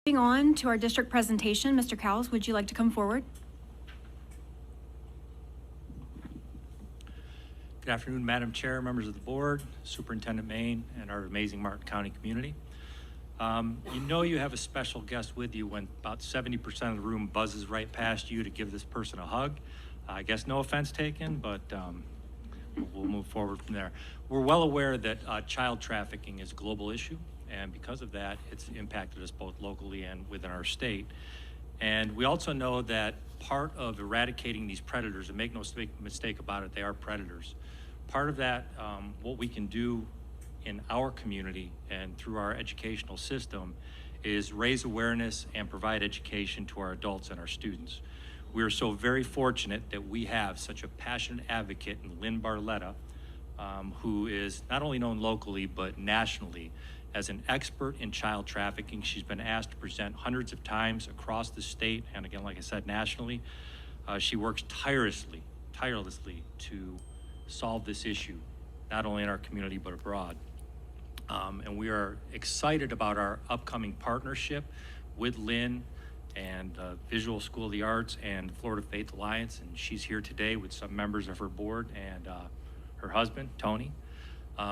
Moving on to our district presentation, Mr. Cowles, would you like to come forward? Good afternoon, Madam Chair, members of the board, Superintendent Main, and our amazing Martin County community. You know you have a special guest with you when about 70% of the room buzzes right past you to give this person a hug. I guess no offense taken, but we'll move forward from there. We're well aware that child trafficking is a global issue, and because of that, it's impacted us both locally and within our state. And we also know that part of eradicating these predators, and make no mistake about it, they are predators. Part of that, what we can do in our community and through our educational system is raise awareness and provide education to our adults and our students. We are so very fortunate that we have such a passionate advocate in Lynn Barletta, who is not only known locally but nationally as an expert in child trafficking. She's been asked to present hundreds of times across the state and, again, like I said, nationally. She works tirelessly to solve this issue, not only in our community but abroad. And we are excited about our upcoming partnership with Lynn and Visual School of the Arts and Florida Faith Alliance, and she's here today with some members of her board and her husband, Tony.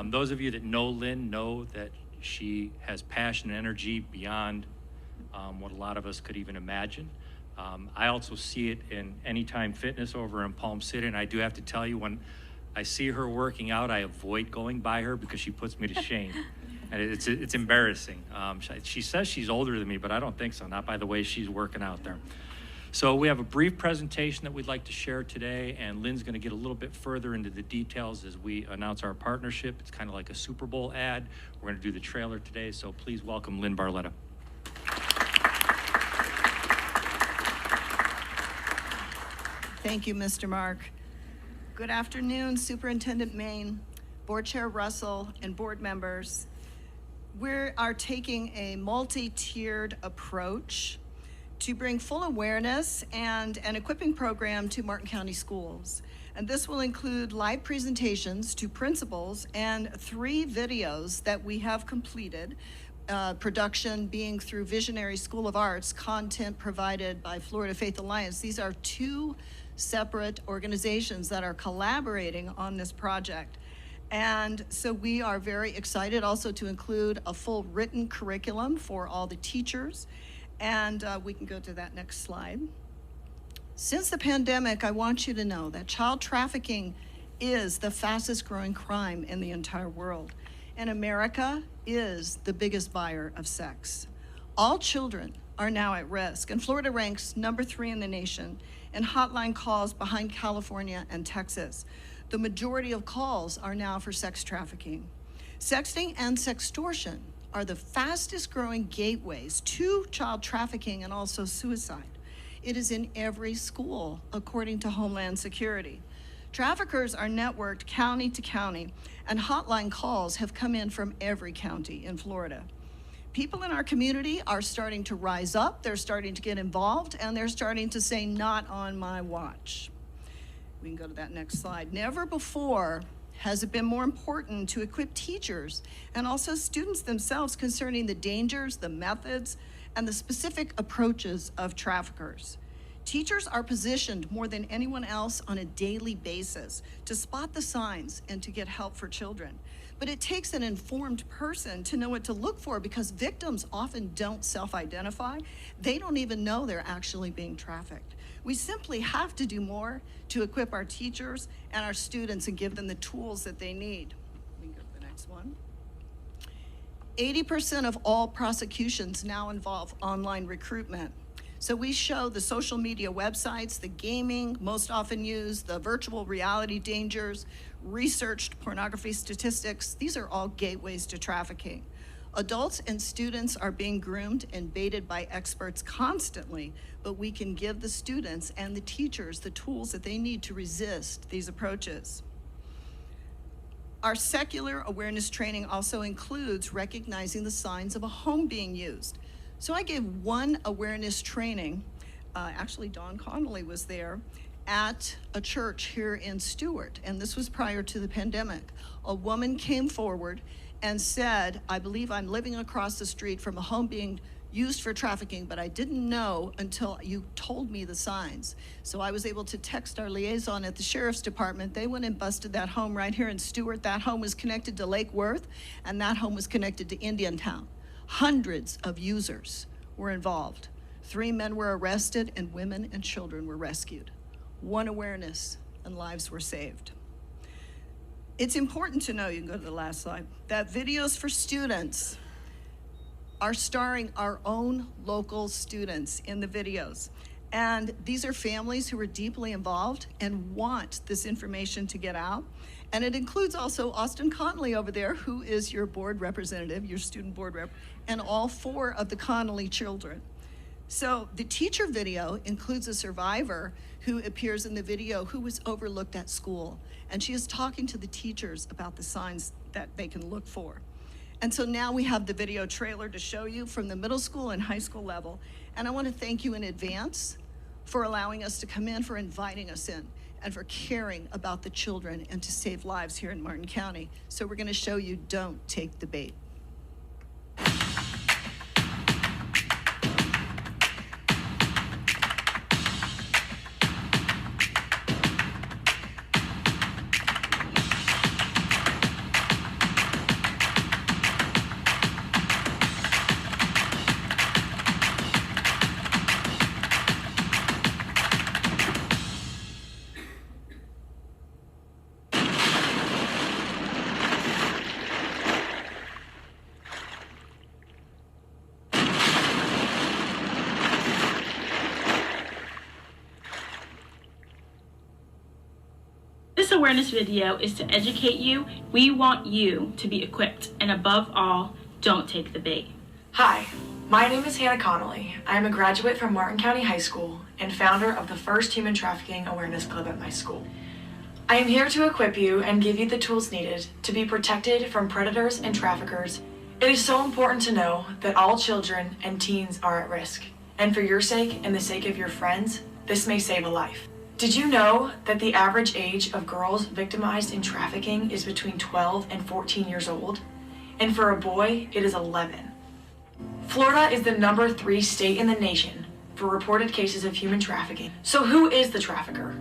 Those of you that know Lynn know that she has passion and energy beyond what a lot of us could even imagine. I also see it in Anytime Fitness over in Palm City, and I do have to tell you, when I see her working out, I avoid going by her because she puts me to shame. And it's embarrassing. She says she's older than me, but I don't think so, not by the way she's working out there. So we have a brief presentation that we'd like to share today, and Lynn's gonna get a little bit further into the details as we announce our partnership. It's kind of like a Super Bowl ad. We're gonna do the trailer today, so please welcome Lynn Barletta. Thank you, Mr. Mark. Good afternoon, Superintendent Main, Board Chair Russell, and board members. We are taking a multi-tiered approach to bring full awareness and an equipping program to Martin County schools. And this will include live presentations to principals and 3 videos that we have completed, production being through Visionary School of Arts, content provided by Florida Faith Alliance. These are 2 separate organizations that are collaborating on this project. And so we are very excited also to include a full written curriculum for all the teachers. And we can go to that next slide. Since the pandemic, I want you to know that child trafficking is the fastest growing crime in the entire world. And America is the biggest buyer of sex. All children are now at risk, and Florida ranks #3 in the nation in hotline calls behind California and Texas. The majority of calls are now for sex trafficking. Sexting and sextortion are the fastest growing gateways to child trafficking and also suicide. It is in every school, according to Homeland Security. Traffickers are networked county to county, and hotline calls have come in from every county in Florida. People in our community are starting to rise up, they're starting to get involved, and they're starting to say, not on my watch. We can go to that next slide. Never before has it been more important to equip teachers and also students themselves concerning the dangers, the methods, and the specific approaches of traffickers. Teachers are positioned more than anyone else on a daily basis to spot the signs and to get help for children. But it takes an informed person to know what to look for, because victims often don't self-identify. They don't even know they're actually being trafficked. We simply have to do more to equip our teachers and our students and give them the tools that they need. We can go to the next one. 80% of all prosecutions now involve online recruitment. So we show the social media websites, the gaming most often used, the virtual reality dangers, researched pornography statistics. These are all gateways to trafficking. Adults and students are being groomed and baited by experts constantly, but we can give the students and the teachers the tools that they need to resist these approaches. Our secular awareness training also includes recognizing the signs of a home being used. So I gave one awareness training, actually Dawn Connolly was there, at a church here in Stewart, and this was prior to the pandemic. A woman came forward and said, I believe I'm living across the street from a home being used for trafficking, but I didn't know until you told me the signs. So I was able to text our liaison at the Sheriff's Department. They went and busted that home right here in Stewart. That home was connected to Lake Worth, and that home was connected to Indiantown. Hundreds of users were involved. 3 men were arrested, and women and children were rescued. One awareness, and lives were saved. It's important to know, you can go to the last slide, that Videos for Students are starring our own local students in the videos. And these are families who are deeply involved and want this information to get out. And it includes also Austin Connolly over there, who is your board representative, your student board rep, and all 4 of the Connolly children. So the teacher video includes a survivor who appears in the video who was overlooked at school. And she is talking to the teachers about the signs that they can look for. And so now we have the video trailer to show you from the middle school and high school level. And I want to thank you in advance for allowing us to come in, for inviting us in, and for caring about the children and to save lives here in Martin County. So we're going to show you Don't Take the Bait. This awareness video is to educate you. We want you to be equipped, and above all, don't take the bait. Hi, my name is Hannah Connolly. I am a graduate from Martin County High School and founder of the first Human Trafficking Awareness Club at my school. I am here to equip you and give you the tools needed to be protected from predators and traffickers. It is so important to know that all children and teens are at risk. And for your sake and the sake of your friends, this may save a life. Did you know that the average age of girls victimized in trafficking is between 12 and 14 years old? And for a boy, it is 11. Florida is the #3 state in the nation for reported cases of human trafficking. So who is the trafficker?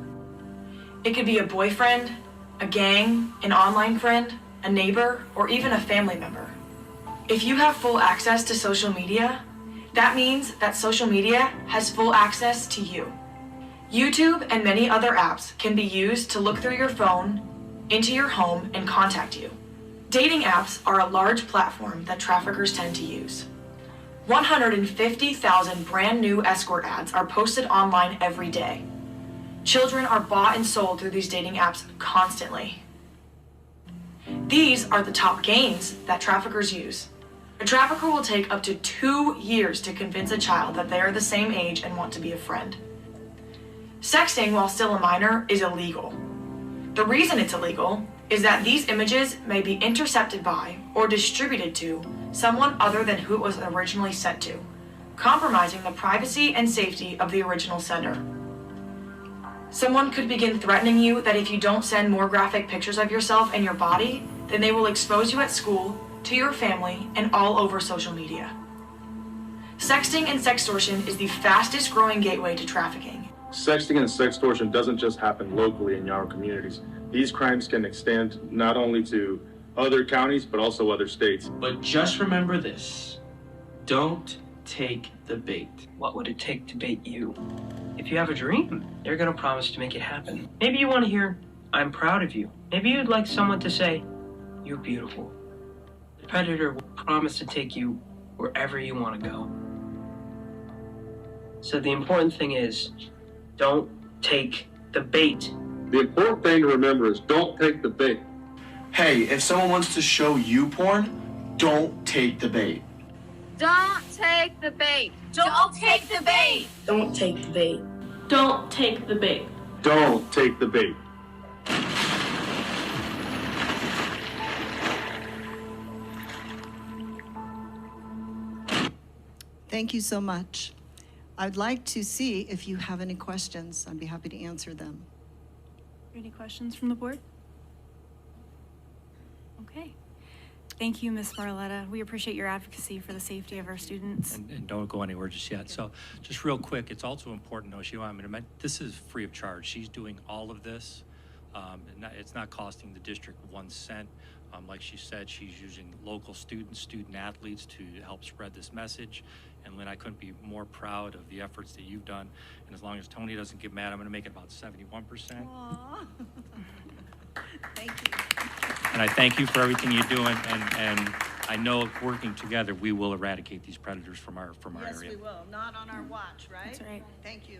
It could be a boyfriend, a gang, an online friend, a neighbor, or even a family member. If you have full access to social media, that means that social media has full access to you. YouTube and many other apps can be used to look through your phone, into your home, and contact you. Dating apps are a large platform that traffickers tend to use. 150,000 brand new escort ads are posted online every day. Children are bought and sold through these dating apps constantly. These are the top games that traffickers use. A trafficker will take up to 2 years to convince a child that they are the same age and want to be a friend. Sexting while still a minor is illegal. The reason it's illegal is that these images may be intercepted by or distributed to someone other than who it was originally sent to, compromising the privacy and safety of the original sender. Someone could begin threatening you that if you don't send more graphic pictures of yourself and your body, then they will expose you at school, to your family, and all over social media. Sexting and sextortion is the fastest growing gateway to trafficking. Sexting and sextortion doesn't just happen locally in our communities. These crimes can extend not only to other counties, but also other states. But just remember this, don't take the bait. What would it take to bait you? If you have a dream, they're gonna promise to make it happen. Maybe you wanna hear, I'm proud of you. Maybe you'd like someone to say, you're beautiful. The predator will promise to take you wherever you wanna go. So the important thing is, don't take the bait. The important thing to remember is don't take the bait. Hey, if someone wants to show you porn, don't take the bait. Don't take the bait. Don't take the bait. Don't take the bait. Don't take the bait. Don't take the bait. Thank you so much. I'd like to see if you have any questions. I'd be happy to answer them. Any questions from the board? Okay. Thank you, Ms. Barletta. We appreciate your advocacy for the safety of our students. And don't go anywhere just yet. So just real quick, it's also important to know, Sheila, this is free of charge. She's doing all of this. It's not costing the district 1 cent. Like she said, she's using local students, student athletes to help spread this message. And Lynn, I couldn't be more proud of the efforts that you've done. And as long as Tony doesn't get mad, I'm going to make it about 71%. Aw. Thank you. And I thank you for everything you're doing. And I know working together, we will eradicate these predators from our Yes, area. we will. Not on our watch, right? That's right. Thank you.